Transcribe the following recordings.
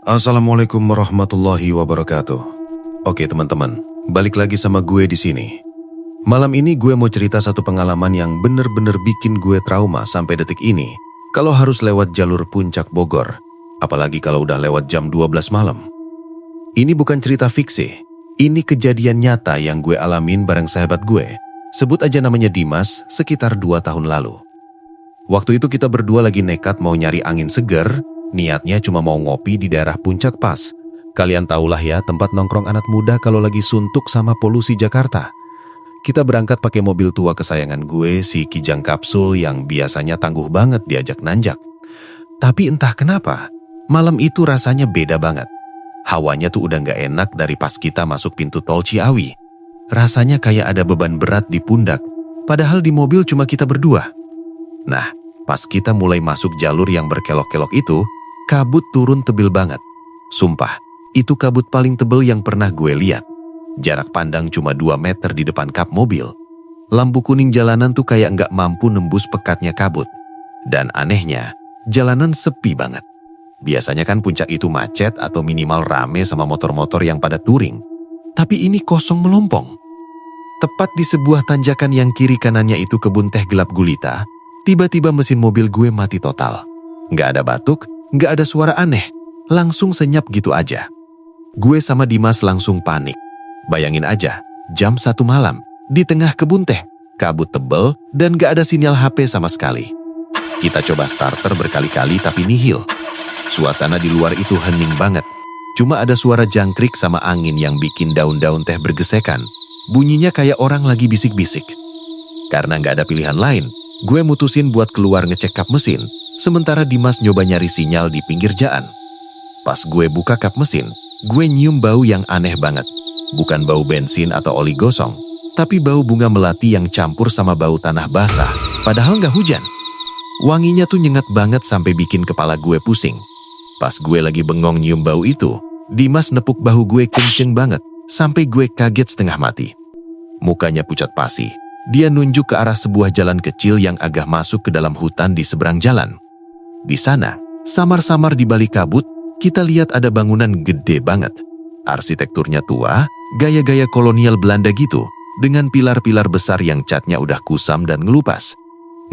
Assalamualaikum warahmatullahi wabarakatuh. Oke teman-teman, balik lagi sama gue di sini. Malam ini gue mau cerita satu pengalaman yang bener-bener bikin gue trauma sampai detik ini. Kalau harus lewat jalur Puncak Bogor, apalagi kalau udah lewat jam 12 malam. Ini bukan cerita fiksi, ini kejadian nyata yang gue alamin bareng sahabat gue. Sebut aja namanya Dimas, sekitar 2 tahun lalu. Waktu itu kita berdua lagi nekat mau nyari angin seger. Niatnya cuma mau ngopi di daerah Puncak Pas. Kalian tahulah ya, tempat nongkrong anak muda kalau lagi suntuk sama polusi Jakarta. Kita berangkat pakai mobil tua kesayangan gue, si Kijang Kapsul yang biasanya tangguh banget diajak nanjak. Tapi entah kenapa, malam itu rasanya beda banget. Hawanya tuh udah gak enak dari pas kita masuk pintu tol Ciawi. Rasanya kayak ada beban berat di pundak, padahal di mobil cuma kita berdua. Nah, pas kita mulai masuk jalur yang berkelok-kelok itu, kabut turun tebel banget. Sumpah, itu kabut paling tebel yang pernah gue lihat. Jarak pandang cuma 2 meter di depan kap mobil. Lampu kuning jalanan tuh kayak nggak mampu nembus pekatnya kabut. Dan anehnya, jalanan sepi banget. Biasanya kan puncak itu macet atau minimal rame sama motor-motor yang pada touring. Tapi ini kosong melompong. Tepat di sebuah tanjakan yang kiri kanannya itu kebun teh gelap gulita, tiba-tiba mesin mobil gue mati total. Nggak ada batuk, nggak ada suara aneh, langsung senyap gitu aja. Gue sama Dimas langsung panik. Bayangin aja, jam 1 malam, di tengah kebun teh, kabut tebel dan nggak ada sinyal HP sama sekali. Kita coba starter berkali-kali tapi nihil. Suasana di luar itu hening banget. Cuma ada suara jangkrik sama angin yang bikin daun-daun teh bergesekan. Bunyinya kayak orang lagi bisik-bisik. Karena nggak ada pilihan lain, gue mutusin buat keluar ngecek kap mesin, sementara Dimas nyoba nyari sinyal di pinggir jalan. Pas gue buka kap mesin, gue nyium bau yang aneh banget. Bukan bau bensin atau oli gosong, tapi bau bunga melati yang campur sama bau tanah basah, padahal nggak hujan. Wanginya tuh nyengat banget sampai bikin kepala gue pusing. Pas gue lagi bengong nyium bau itu, Dimas nepuk bahu gue kenceng banget, sampai gue kaget setengah mati. Mukanya pucat pasi. Dia nunjuk ke arah sebuah jalan kecil yang agak masuk ke dalam hutan di seberang jalan. Di sana, samar-samar di balik kabut, kita lihat ada bangunan gede banget. Arsitekturnya tua, gaya-gaya kolonial Belanda gitu, dengan pilar-pilar besar yang catnya udah kusam dan ngelupas.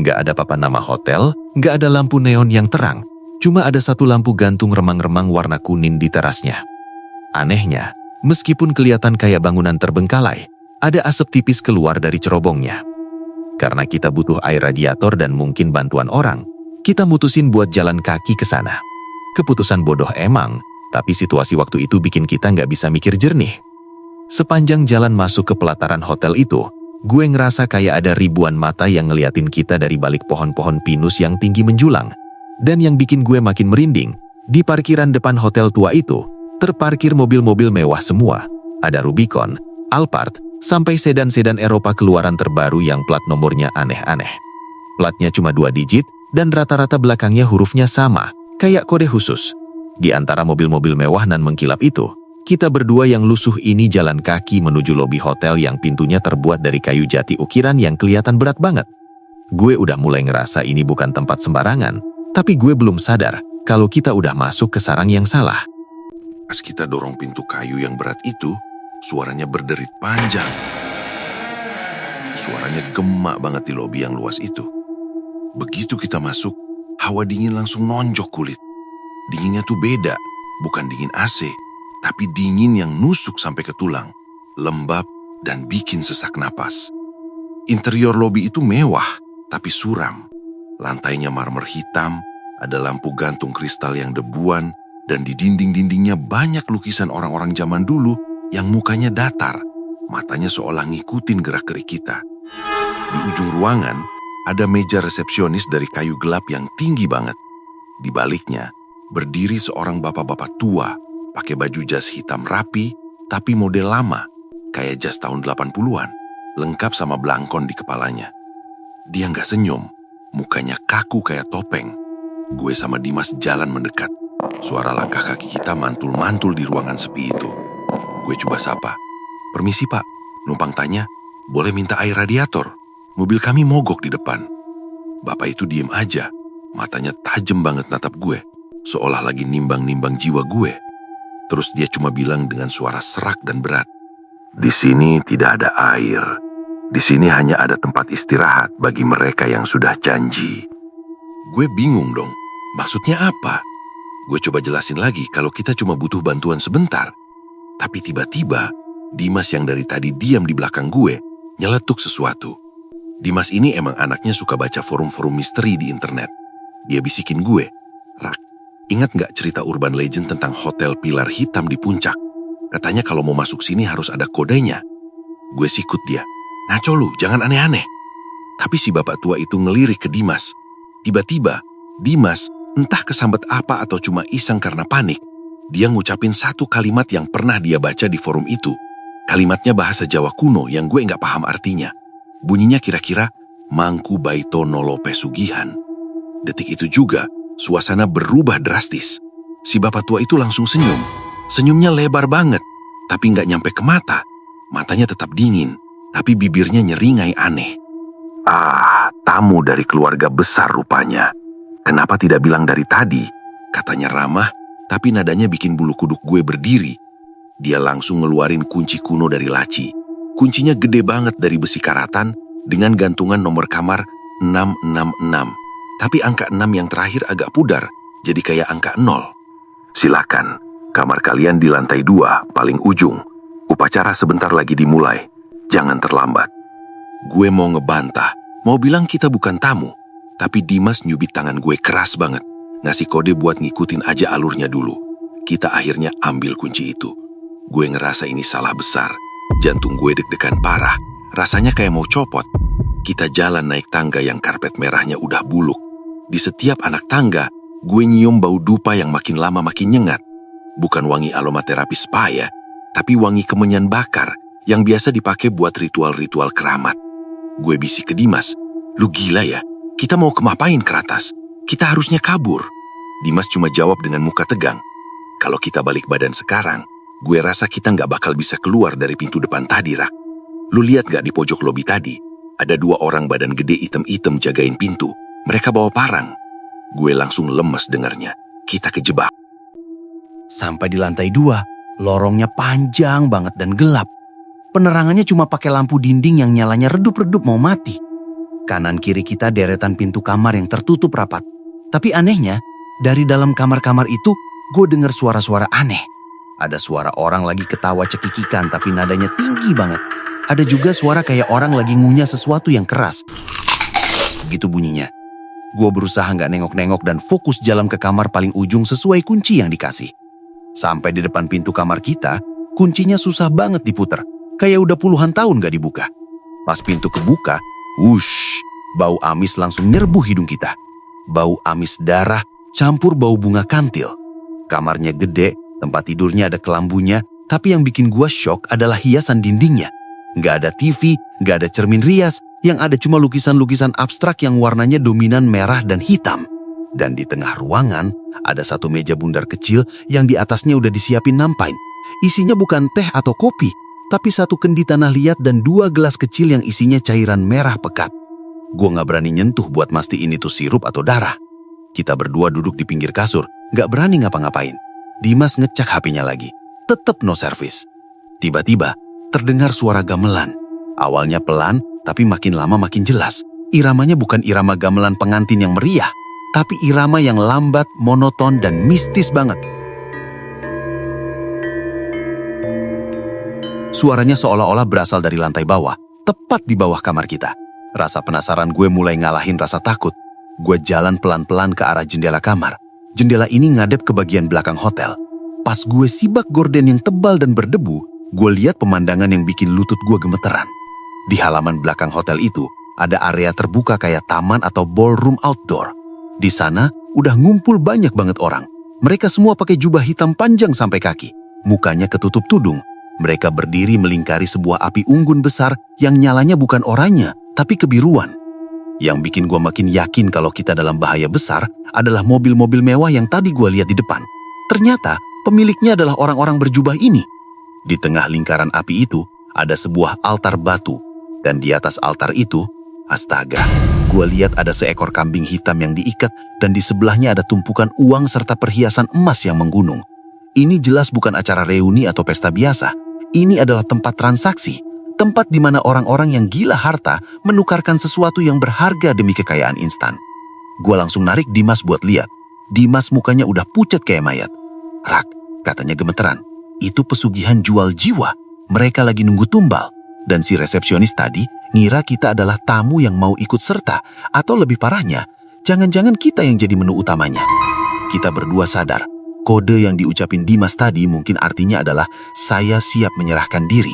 Nggak ada papan nama hotel, nggak ada lampu neon yang terang, cuma ada satu lampu gantung remang-remang warna kuning di terasnya. Anehnya, meskipun kelihatan kayak bangunan terbengkalai, ada asap tipis keluar dari cerobongnya. Karena kita butuh air radiator dan mungkin bantuan orang, kita mutusin buat jalan kaki ke sana. Keputusan bodoh emang, tapi situasi waktu itu bikin kita nggak bisa mikir jernih. Sepanjang jalan masuk ke pelataran hotel itu, gue ngerasa kayak ada ribuan mata yang ngeliatin kita dari balik pohon-pohon pinus yang tinggi menjulang. Dan yang bikin gue makin merinding, di parkiran depan hotel tua itu, terparkir mobil-mobil mewah semua. Ada Rubicon, Alphard, sampai sedan-sedan Eropa keluaran terbaru yang plat nomornya aneh-aneh. Platnya cuma 2 digit dan rata-rata belakangnya hurufnya sama, kayak kode khusus. Di antara mobil-mobil mewah nan mengkilap itu, kita berdua yang lusuh ini jalan kaki menuju lobi hotel yang pintunya terbuat dari kayu jati ukiran yang kelihatan berat banget. Gue udah mulai ngerasa ini bukan tempat sembarangan, tapi gue belum sadar kalau kita udah masuk ke sarang yang salah. Pas kita dorong pintu kayu yang berat itu, suaranya berderit panjang. Suaranya gemak banget di lobi yang luas itu. Begitu kita masuk, hawa dingin langsung nonjok kulit. Dinginnya tuh beda, bukan dingin AC, tapi dingin yang nusuk sampai ke tulang, lembab dan bikin sesak napas. Interior lobi itu mewah, tapi suram. Lantainya marmer hitam, ada lampu gantung kristal yang debuan, dan di dinding-dindingnya banyak lukisan orang-orang zaman dulu yang mukanya datar, matanya seolah ngikutin gerak-gerik kita. Di ujung ruangan, ada meja resepsionis dari kayu gelap yang tinggi banget. Di baliknya, berdiri seorang bapak-bapak tua, pakai baju jas hitam rapi, tapi model lama, kayak jas tahun 80-an, lengkap sama belangkon di kepalanya. Dia nggak senyum, mukanya kaku kayak topeng. Gue sama Dimas jalan mendekat. Suara langkah kaki kita mantul-mantul di ruangan sepi itu. Gue coba sapa. "Permisi pak," numpang tanya, "boleh minta air radiator? Mobil kami mogok di depan." Bapak itu diem aja, matanya tajam banget natap gue. seolah lagi nimbang-nimbang jiwa gue. Terus dia cuma bilang dengan suara serak dan berat, "Di sini tidak ada air. Di sini hanya ada tempat istirahat bagi mereka yang sudah janji." Gue bingung dong, maksudnya apa? Gue coba jelasin lagi kalau kita cuma butuh bantuan sebentar. Tapi tiba-tiba, Dimas yang dari tadi diam di belakang gue, nyeletuk sesuatu. Dimas ini emang anaknya suka baca forum-forum misteri di internet. Dia bisikin gue, "Rak, ingat gak cerita urban legend tentang hotel pilar hitam di puncak? Katanya kalau mau masuk sini harus ada kodenya." Gue sikut dia, "Ngaco lu, jangan aneh-aneh." Tapi si bapak tua itu ngelirik ke Dimas. Tiba-tiba, Dimas entah kesambet apa atau cuma iseng karena panik, dia ngucapin satu kalimat yang pernah dia baca di forum itu. Kalimatnya bahasa Jawa kuno yang gue nggak paham artinya. Bunyinya kira-kira, "Mangku baito nolo pesugihan." Detik itu juga, suasana berubah drastis. Si bapak tua itu langsung senyum. Senyumnya lebar banget, tapi nggak nyampe ke mata. Matanya tetap dingin, tapi bibirnya nyeringai aneh. "Ah, tamu dari keluarga besar rupanya. Kenapa tidak bilang dari tadi?" Katanya ramah, tapi nadanya bikin bulu kuduk gue berdiri. Dia langsung ngeluarin kunci kuno dari laci. Kuncinya gede banget dari besi karatan dengan gantungan nomor kamar 666. Tapi angka 6 yang terakhir agak pudar, jadi kayak angka 0. "Silakan, kamar kalian di lantai 2, paling ujung. Upacara sebentar lagi dimulai. Jangan terlambat." Gue mau ngebantah, mau bilang kita bukan tamu. Tapi Dimas nyubit tangan gue keras banget. Ngasih kode buat ngikutin aja alurnya dulu. Kita akhirnya ambil kunci itu. Gue ngerasa ini salah besar. Jantung gue deg-degan parah. Rasanya kayak mau copot. Kita jalan naik tangga yang karpet merahnya udah buluk. Di setiap anak tangga, gue nyium bau dupa yang makin lama makin nyengat. Bukan wangi aromaterapi spa ya, tapi wangi kemenyan bakar yang biasa dipakai buat ritual-ritual keramat. Gue bisik ke Dimas, "Lu gila ya? Kita mau kemapain ke atas? Kita harusnya kabur." Dimas cuma jawab dengan muka tegang, "Kalau kita balik badan sekarang, gue rasa kita nggak bakal bisa keluar dari pintu depan tadi, Rak. Lu lihat gak di pojok lobi tadi? Ada 2 orang badan gede item-item jagain pintu. Mereka bawa parang." Gue langsung lemes dengarnya. Kita kejebak. Sampai di lantai 2, lorongnya panjang banget dan gelap. Penerangannya cuma pakai lampu dinding yang nyalanya redup-redup mau mati. Kanan kiri kita deretan pintu kamar yang tertutup rapat. Tapi anehnya, dari dalam kamar-kamar itu, gue dengar suara-suara aneh. Ada suara orang lagi ketawa cekikikan tapi nadanya tinggi banget. Ada juga suara kayak orang lagi ngunyah sesuatu yang keras. Gitu bunyinya. Gue berusaha nggak nengok-nengok dan fokus jalan ke kamar paling ujung sesuai kunci yang dikasih. Sampai di depan pintu kamar kita, kuncinya susah banget diputer. Kayak udah puluhan tahun gak dibuka. Pas pintu kebuka, wush, bau amis langsung nyerbu hidung kita. Bau amis darah campur bau bunga kantil. Kamarnya gede, tempat tidurnya ada kelambunya, tapi yang bikin gua shock adalah hiasan dindingnya. Gak ada TV, gak ada cermin rias, yang ada cuma lukisan-lukisan abstrak yang warnanya dominan merah dan hitam. Dan di tengah ruangan, ada satu meja bundar kecil yang di atasnya udah disiapin nampan. Isinya bukan teh atau kopi, tapi satu kendi tanah liat dan 2 gelas kecil yang isinya cairan merah pekat. Gue gak berani nyentuh buat mastiin itu sirup atau darah. Kita berdua duduk di pinggir kasur, gak berani ngapa-ngapain. Dimas ngecek HP-nya lagi, tetep no service. Tiba-tiba, terdengar suara gamelan. Awalnya pelan, tapi makin lama makin jelas. Iramanya bukan irama gamelan pengantin yang meriah, tapi irama yang lambat, monoton, dan mistis banget. Suaranya seolah-olah berasal dari lantai bawah, tepat di bawah kamar kita. Rasa penasaran gue mulai ngalahin rasa takut. Gue jalan pelan-pelan ke arah jendela kamar. Jendela ini ngadep ke bagian belakang hotel. Pas gue sibak gorden yang tebal dan berdebu, gue lihat pemandangan yang bikin lutut gue gemeteran. Di halaman belakang hotel itu, ada area terbuka kayak taman atau ballroom outdoor. Di sana, udah ngumpul banyak banget orang. Mereka semua pakai jubah hitam panjang sampai kaki. Mukanya ketutup tudung. Mereka berdiri melingkari sebuah api unggun besar yang nyalanya bukan oranye, tapi kebiruan. Yang bikin gue makin yakin kalau kita dalam bahaya besar adalah mobil-mobil mewah yang tadi gue lihat di depan. Ternyata pemiliknya adalah orang-orang berjubah ini. Di tengah lingkaran api itu ada sebuah altar batu. Dan di atas altar itu, astaga, Gue lihat ada seekor kambing hitam yang diikat dan di sebelahnya ada tumpukan uang serta perhiasan emas yang menggunung. Ini jelas bukan acara reuni atau pesta biasa. Ini adalah tempat transaksi. Tempat di mana orang-orang yang gila harta menukarkan sesuatu yang berharga demi kekayaan instan. Gue langsung narik Dimas buat lihat. Dimas mukanya udah pucat kayak mayat. "Rak," katanya gemeteran, "itu pesugihan jual jiwa. Mereka lagi nunggu tumbal." Dan si resepsionis tadi ngira kita adalah tamu yang mau ikut serta. Atau lebih parahnya, jangan-jangan kita yang jadi menu utamanya. Kita berdua sadar, kode yang diucapin Dimas tadi mungkin artinya adalah saya siap menyerahkan diri.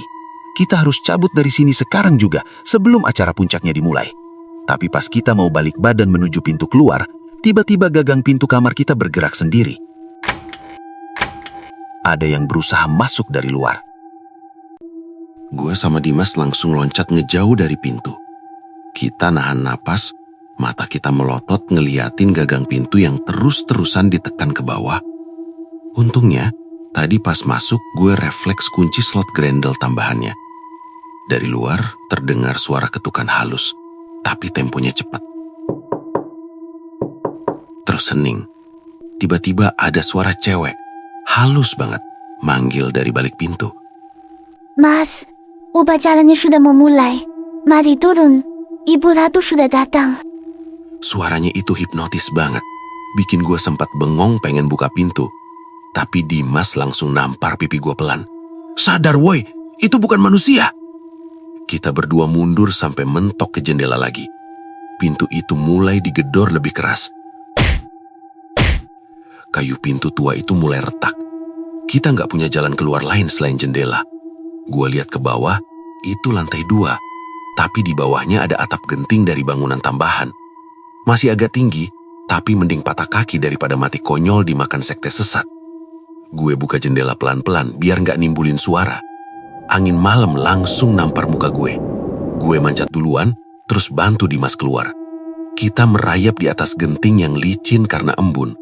Kita harus cabut dari sini sekarang juga sebelum acara puncaknya dimulai. Tapi pas kita mau balik badan menuju pintu keluar, tiba-tiba gagang pintu kamar kita bergerak sendiri. Ada yang berusaha masuk dari luar. Gue sama Dimas langsung loncat ngejauh dari pintu. Kita nahan napas, mata kita melotot ngeliatin gagang pintu yang terus-terusan ditekan ke bawah. Untungnya, tadi pas masuk gue refleks kunci slot grendel tambahannya. Dari luar terdengar suara ketukan halus, tapi temponya cepat. Terus hening. Tiba-tiba ada suara cewek, halus banget, manggil dari balik pintu. "Mas, upacaranya sudah memulai. Mari turun. Ibu Ratu sudah datang." Suaranya itu hipnotis banget, bikin gue sempat bengong pengen buka pintu. Tapi Dimas langsung nampar pipi gue pelan. "Sadar woi, itu bukan manusia." Kita berdua mundur sampai mentok ke jendela lagi. Pintu itu mulai digedor lebih keras. Kayu pintu tua itu mulai retak. Kita nggak punya jalan keluar lain selain jendela. Gue lihat ke bawah, itu lantai 2. Tapi di bawahnya ada atap genting dari bangunan tambahan. Masih agak tinggi, tapi mending patah kaki daripada mati konyol dimakan sekte sesat. Gue buka jendela pelan-pelan biar nggak nimbulin suara. Angin malam langsung nampar muka gue. Gue manjat duluan, terus bantu Dimas keluar. Kita merayap di atas genting yang licin karena embun.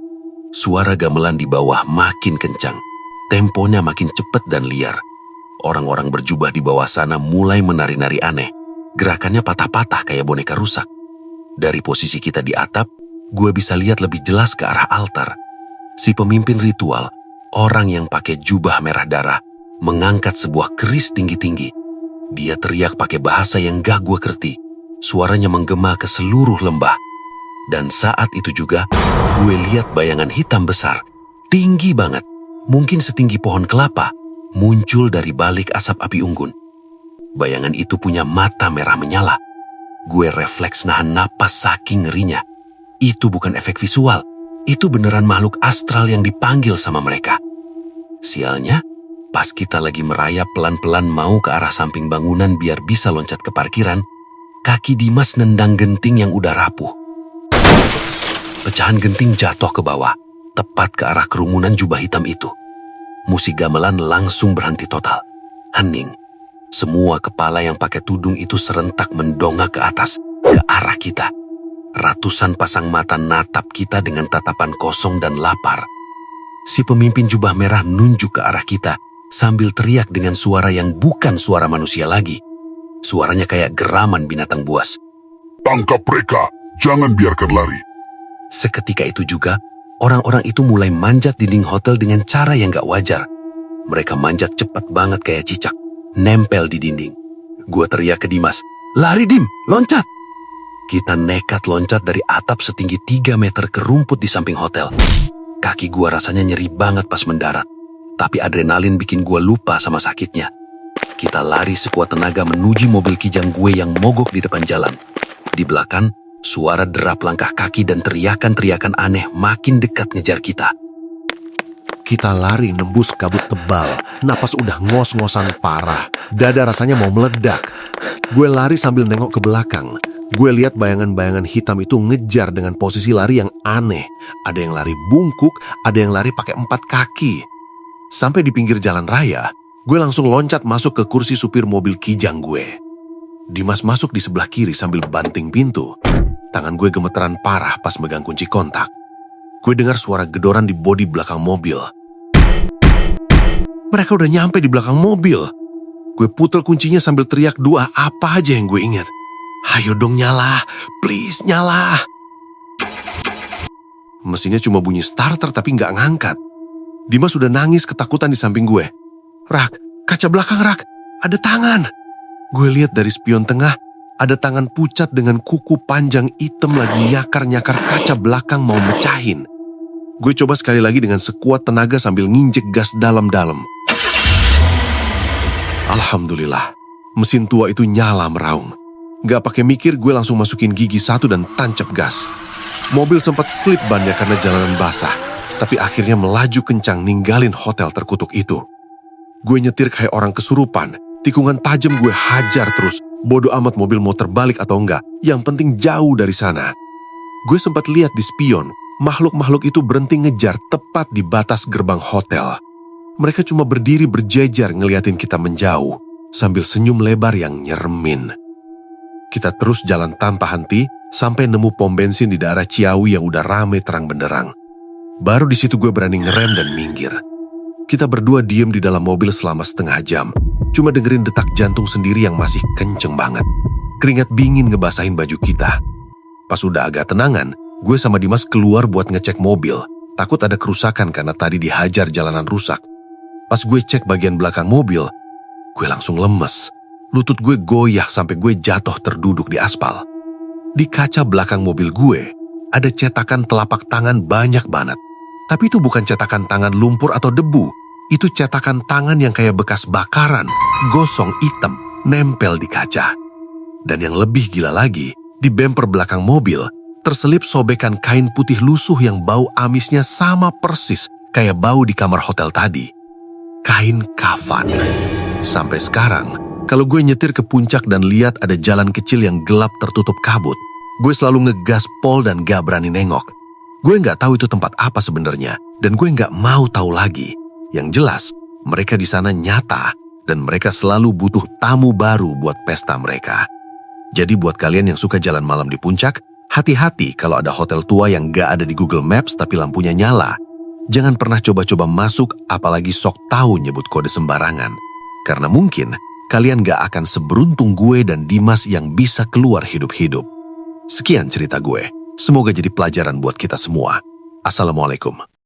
Suara gamelan di bawah makin kencang. Temponya makin cepat dan liar. Orang-orang berjubah di bawah sana mulai menari-nari aneh. Gerakannya patah-patah kayak boneka rusak. Dari posisi kita di atap, gue bisa lihat lebih jelas ke arah altar. Si pemimpin ritual, orang yang pakai jubah merah darah, mengangkat sebuah keris tinggi-tinggi. Dia teriak pakai bahasa yang gak gue kerti. Suaranya menggema ke seluruh lembah. Dan saat itu juga, gue lihat bayangan hitam besar, tinggi banget, mungkin setinggi pohon kelapa, muncul dari balik asap api unggun. Bayangan itu punya mata merah menyala. Gue refleks nahan napas saking ngerinya. Itu bukan efek visual, itu beneran makhluk astral yang dipanggil sama mereka. Sialnya, pas kita lagi merayap pelan-pelan mau ke arah samping bangunan biar bisa loncat ke parkiran, kaki Dimas nendang genting yang udah rapuh. Pecahan genting jatuh ke bawah, tepat ke arah kerumunan jubah hitam itu. Musik gamelan langsung berhenti total. Hening. Semua kepala yang pakai tudung itu serentak mendongak ke atas, ke arah kita. Ratusan pasang mata natap kita dengan tatapan kosong dan lapar. Si pemimpin jubah merah nunjuk ke arah kita, sambil teriak dengan suara yang bukan suara manusia lagi. Suaranya kayak geraman binatang buas. "Tangkap mereka, jangan biarkan lari." Seketika itu juga, orang-orang itu mulai manjat dinding hotel dengan cara yang gak wajar. Mereka manjat cepat banget kayak cicak, nempel di dinding. Gue teriak ke Dimas, "Lari Dim, loncat!" Kita nekat loncat dari atap setinggi 3 meter ke rumput di samping hotel. Kaki gue rasanya nyeri banget pas mendarat. Tapi adrenalin bikin gue lupa sama sakitnya. Kita lari sekuat tenaga menuju mobil kijang gue yang mogok di depan jalan. Di belakang, suara derap langkah kaki dan teriakan-teriakan aneh makin dekat ngejar kita. Kita lari nembus kabut tebal, napas udah ngos-ngosan parah, dada rasanya mau meledak. Gue lari sambil nengok ke belakang. Gue lihat bayangan-bayangan hitam itu ngejar dengan posisi lari yang aneh. Ada yang lari bungkuk, ada yang lari pakai 4 kaki. Sampai di pinggir jalan raya, gue langsung loncat masuk ke kursi supir mobil kijang gue. Dimas masuk di sebelah kiri sambil banting pintu. Tangan gue gemeteran parah pas megang kunci kontak. Gue dengar suara gedoran di bodi belakang mobil. Mereka udah nyampe di belakang mobil. Gue putel kuncinya sambil teriak doa apa aja yang gue ingat. Ayo dong nyala, please nyala. Mesinnya cuma bunyi starter tapi nggak ngangkat. Dimas sudah nangis ketakutan di samping gue. Rak, kaca belakang Rak, ada tangan. Gue lihat dari spion tengah, ada tangan pucat dengan kuku panjang hitam lagi nyakar-nyakar kaca belakang mau mecahin. Gue coba sekali lagi dengan sekuat tenaga sambil nginjek gas dalam-dalam. Alhamdulillah, mesin tua itu nyala meraung. Gak pakai mikir gue langsung masukin gigi satu dan tancap gas. Mobil sempat slip bannya karena jalanan basah, tapi akhirnya melaju kencang ninggalin hotel terkutuk itu. Gue nyetir kayak orang kesurupan, tikungan tajam gue hajar terus, bodo amat mobil mau terbalik atau enggak, yang penting jauh dari sana. Gue sempat lihat di spion, makhluk-makhluk itu berhenti ngejar tepat di batas gerbang hotel. Mereka cuma berdiri berjejer ngeliatin kita menjauh, sambil senyum lebar yang nyeremin. Kita terus jalan tanpa henti, sampai nemu pom bensin di daerah Ciawi yang udah rame terang benderang. Baru di situ gue berani ngerem dan minggir. Kita berdua diem di dalam mobil selama setengah jam, cuma dengerin detak jantung sendiri yang masih kenceng banget. Keringat dingin ngebasahin baju kita. Pas udah agak tenangan, gue sama Dimas keluar buat ngecek mobil. Takut ada kerusakan karena tadi dihajar jalanan rusak. Pas gue cek bagian belakang mobil, gue langsung lemes. Lutut gue goyah sampai gue jatuh terduduk di aspal. Di kaca belakang mobil gue, ada cetakan telapak tangan banyak banget. Tapi itu bukan cetakan tangan lumpur atau debu. Itu cetakan tangan yang kayak bekas bakaran, gosong hitam, nempel di kaca. Dan yang lebih gila lagi, di bemper belakang mobil, terselip sobekan kain putih lusuh yang bau amisnya sama persis kayak bau di kamar hotel tadi. Kain kafan. Sampai sekarang, kalau gue nyetir ke puncak dan lihat ada jalan kecil yang gelap tertutup kabut, gue selalu ngegas pol dan gak berani nengok. Gue gak tahu itu tempat apa sebenarnya, dan gue gak mau tahu lagi. Yang jelas, mereka di sana nyata, dan mereka selalu butuh tamu baru buat pesta mereka. Jadi buat kalian yang suka jalan malam di puncak, hati-hati kalau ada hotel tua yang gak ada di Google Maps tapi lampunya nyala. Jangan pernah coba-coba masuk, apalagi sok tahu nyebut kode sembarangan. Karena mungkin kalian gak akan seberuntung gue dan Dimas yang bisa keluar hidup-hidup. Sekian cerita gue. Semoga jadi pelajaran buat kita semua. Assalamualaikum.